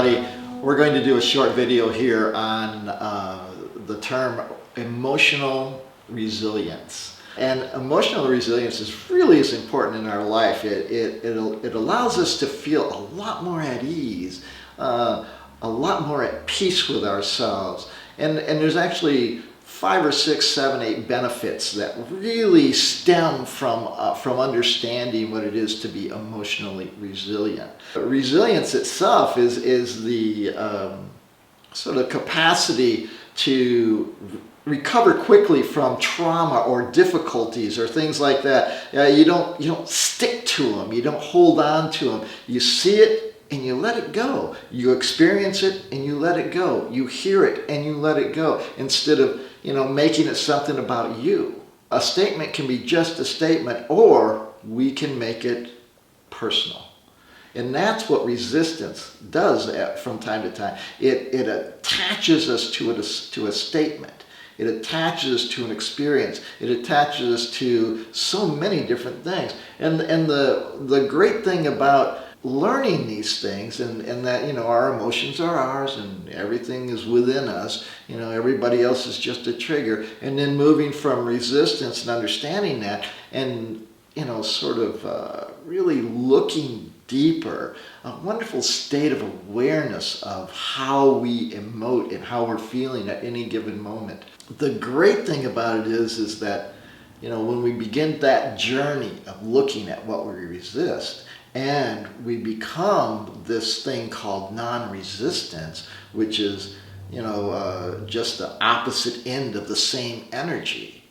everybody. We're going to do a short video here on the term emotional resilience. And emotional resilience is really as important in our life. It allows us to feel a lot more at ease, a lot more at peace with ourselves. And there's actually 5 or 6, 7, 8 benefits that really stem from understanding what it is to be emotionally resilient. Resilience itself is the sort of capacity to recover quickly from trauma or difficulties or things like that. You don't stick to them. You don't hold on to them. You see it and you let it go. You experience it and you let it go. You hear it and you let it go, instead of making it something about you. A statement can be just a statement, or we can make it personal. And that's what resistance does from time to time. It attaches us to a statement. It attaches us to an experience. It attaches us to so many different things. And the great thing about learning these things, and that our emotions are ours and everything is within us, everybody else is just a trigger, and then moving from resistance and understanding that, and sort of really looking deeper, a wonderful state of awareness of how we emote and how we're feeling at any given moment. The great thing about it is that when we begin that journey of looking at what we resist, and we become this thing called non-resistance, which is, just the opposite end of the same energy.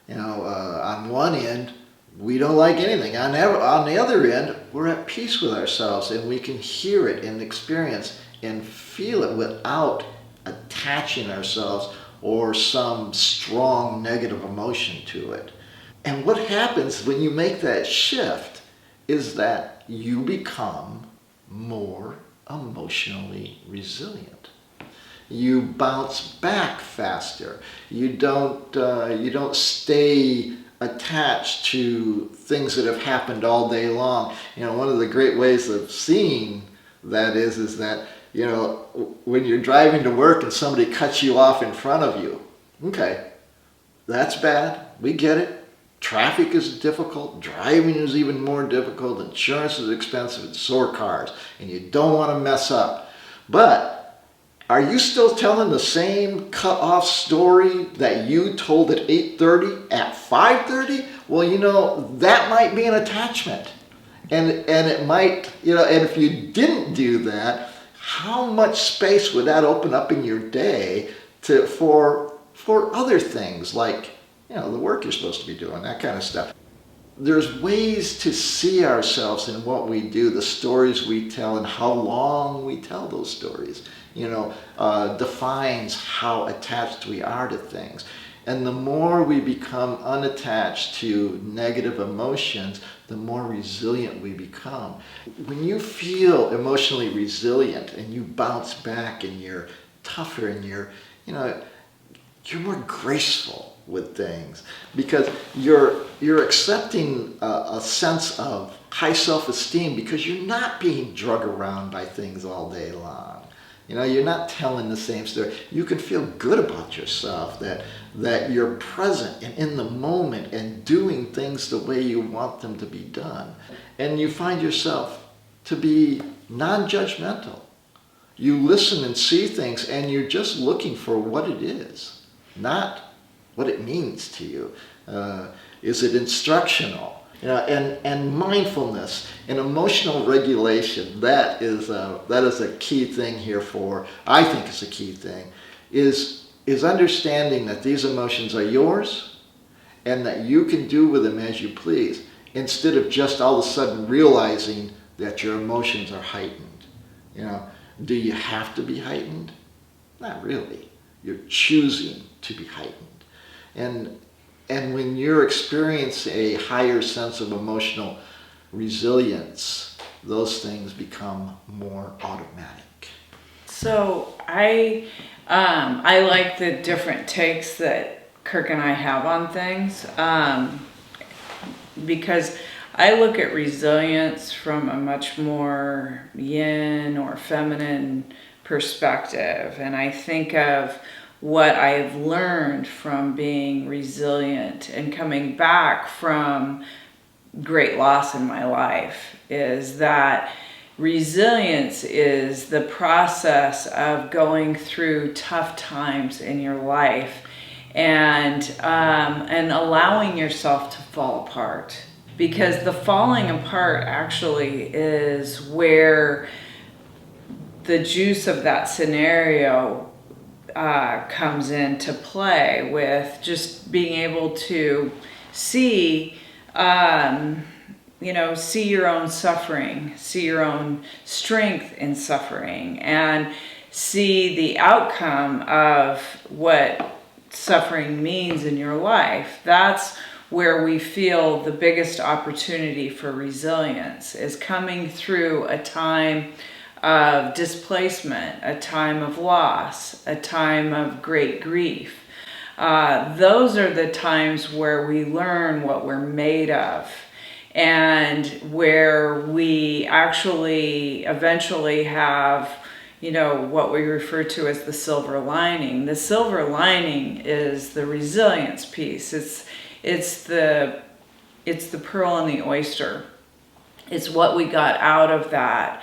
On one end, we don't like anything. On the other end, we're at peace with ourselves, and we can hear it and experience and feel it without attaching ourselves or some strong negative emotion to it. And what happens when you make that shift is that you become more emotionally resilient. You bounce back faster. You don't stay attached to things that have happened all day long. One of the great ways of seeing that is that when you're driving to work and somebody cuts you off in front of you, okay, that's bad. We get it. Traffic is difficult, driving is even more difficult, insurance is expensive, and so are cars, and you don't want to mess up. But are you still telling the same cut-off story that you told at 8:30 at 5:30? Well, that might be an attachment. And it might, and if you didn't do that, how much space would that open up in your day for other things like the work you're supposed to be doing, that kind of stuff. There's ways to see ourselves in what we do, the stories we tell, and how long we tell those stories, defines how attached we are to things. And the more we become unattached to negative emotions, the more resilient we become. When you feel emotionally resilient and you bounce back and you're tougher and you're more graceful with things, because you're accepting a sense of high self-esteem, because you're not being drug around by things all day long. You're not telling the same story. You can feel good about yourself, that you're present and in the moment and doing things the way you want them to be done. And you find yourself to be non-judgmental. You listen and see things, and you're just looking for what it is, not what it means to you. Is it instructional? And mindfulness and emotional regulation, that is a key thing here I think it's a key thing, is understanding that these emotions are yours and that you can do with them as you please, instead of just all of a sudden realizing that your emotions are heightened. Do you have to be heightened? Not really. You're choosing to be heightened. And when you're experiencing a higher sense of emotional resilience, those things become more automatic. So I like the different takes that Kirk and I have on things, because I look at resilience from a much more yin or feminine perspective, and I think of what I've learned from being resilient and coming back from great loss in my life, is that resilience is the process of going through tough times in your life and allowing yourself to fall apart. Because the falling apart actually is where the juice of that scenario comes into play, with just being able to see, see your own suffering, see your own strength in suffering, and see the outcome of what suffering means in your life. That's where we feel the biggest opportunity for resilience, is coming through a time of displacement, a time of loss, a time of great grief. Those are the times where we learn what we're made of, and where we actually eventually have, what we refer to as the silver lining. The silver lining is the resilience piece. It's the pearl in the oyster. It's what we got out of that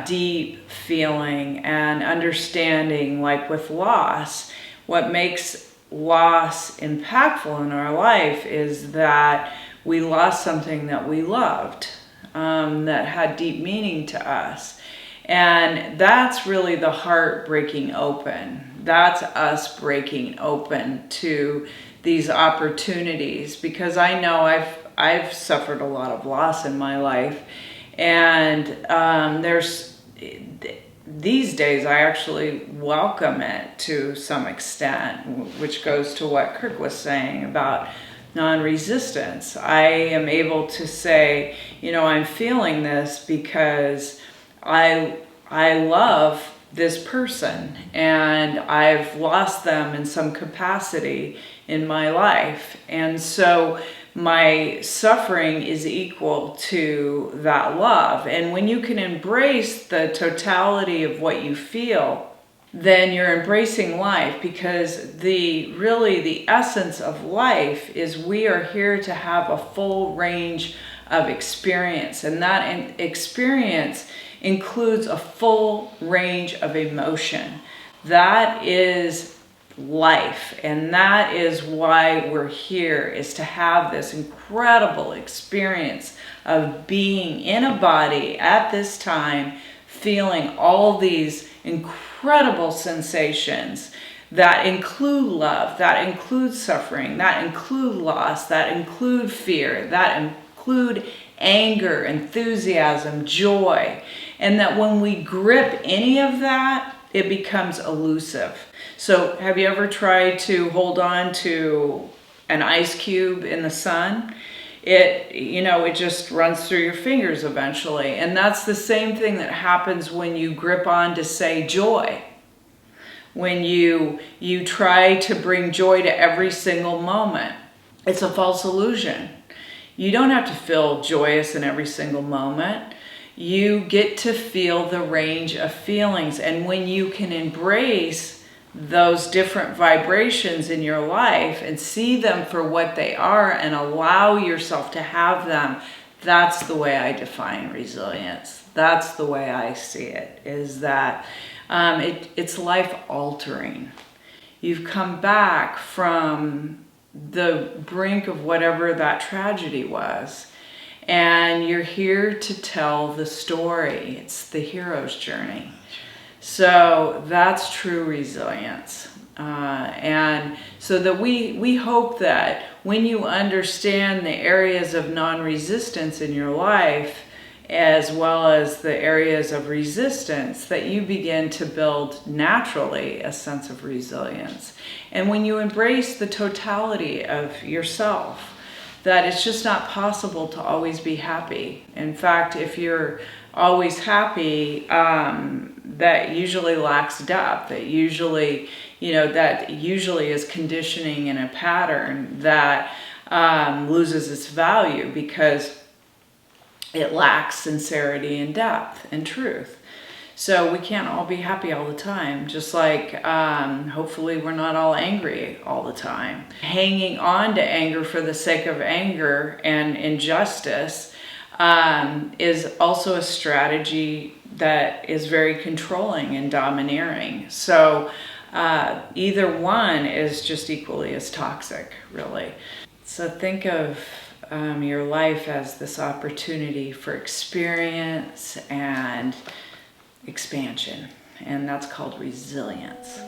deep feeling and understanding. Like with loss, what makes loss impactful in our life is that we lost something that we loved, that had deep meaning to us. And that's really the heart breaking open. That's us breaking open to these opportunities, because I know I've suffered a lot of loss in my life, and these days I actually welcome it to some extent, which goes to what Kirk was saying about non-resistance. I am able to say, I'm feeling this because I love this person, and I've lost them in some capacity in my life. And so my suffering is equal to that love. And when you can embrace the totality of what you feel, then you're embracing life, because the essence of life is we are here to have a full range of experience, and that experience includes a full range of emotion. That is life, and that is why we're here, is to have this incredible experience of being in a body at this time, feeling all these incredible sensations that include love, that include suffering, that include loss, that include fear, that include anger, enthusiasm, joy. And that when we grip any of that, it becomes elusive. So have you ever tried to hold on to an ice cube in the sun? It just runs through your fingers eventually. And that's the same thing that happens when you grip on to, say, joy. When you try to bring joy to every single moment. It's a false illusion. You don't have to feel joyous in every single moment. You get to feel the range of feelings. And when you can embrace those different vibrations in your life and see them for what they are and allow yourself to have them, that's the way I define resilience. That's the way I see it, is that it's life altering. You've come back from the brink of whatever that tragedy was, and you're here to tell the story. It's the hero's journey. So that's true resilience. And so that we hope that when you understand the areas of non-resistance in your life, as well as the areas of resistance, that you begin to build naturally a sense of resilience. And when you embrace the totality of yourself, that it's just not possible to always be happy. In fact, if you're always happy, that usually lacks depth. That usually is conditioning in a pattern that loses its value, because it lacks sincerity and depth and truth. So we can't all be happy all the time, just like hopefully we're not all angry all the time. Hanging on to anger for the sake of anger and injustice is also a strategy that is very controlling and domineering. So either one is just equally as toxic, really. So think of your life as this opportunity for experience and expansion, and that's called resilience.